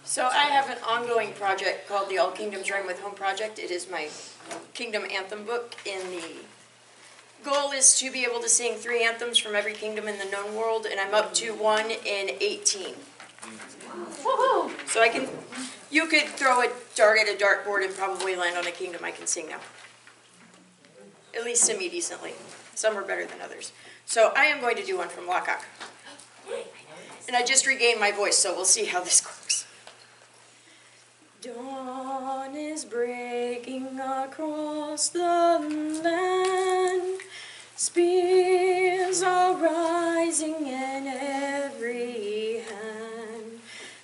So I have an ongoing project called the All Kingdoms Rhyme with Home Project. It is my kingdom anthem book, and the goal is to be able to sing 3 anthems from every kingdom in the known world, and I'm up to 1 in 18. Woohoo! So you could throw a dart at a dartboard and probably land on a kingdom I can sing now. At least semi-decently. Some are better than others. So I am going to do one from Wakak. And I just regained my voice, so we'll see how this works. Dawn is breaking across the land. Spears are rising in every hand.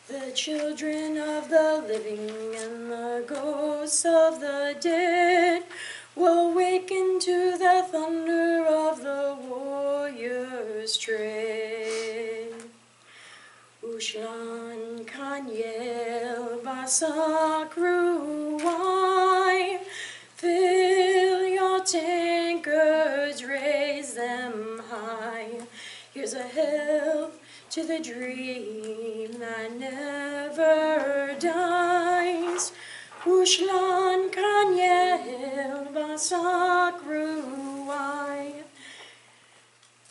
The children of the living and the ghosts of the dead will waken to the thunder of the warrior's tread. Ushlan Kanyel Basak Ruwai, fill your tankards, raise them high. Here's a health to the dream that never dies. Ushlan Kanyel Basak Ruwai.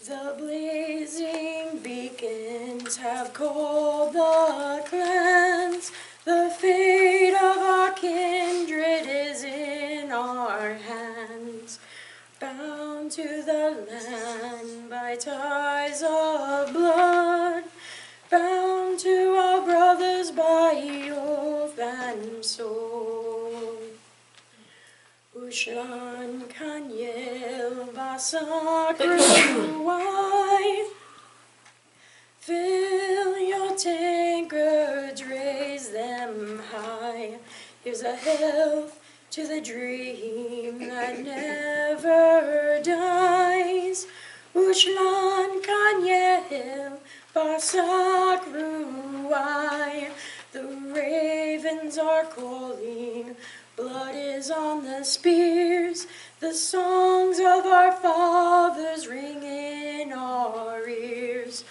The blazing beacons have called the clans. The fate of our kindred is in our hands. Bound to the land by ties of blood. Bound to our brothers by oath and sword. Ushlan Kanyel Basak Ruwai, fill your tankards, raise them high. Here's a health to the dream that never dies. Ushlan Kanyel Basak Ruwai, the ravens are calling. Blood is on the spears, the songs of our fathers ring in our ears.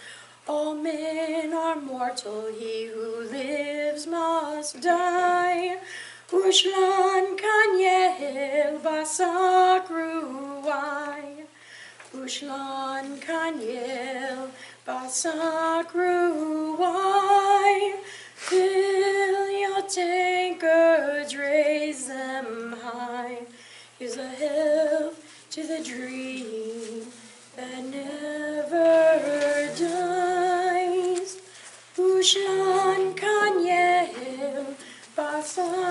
All men are mortal, he who lives must die. Ushlan Kanyel Basak Ruwai, Ushlan Kanyel Basak Ruwai, fill your tankards, raise them high. Here's a health to the dream that never dies. Ushlan Kanyel Basak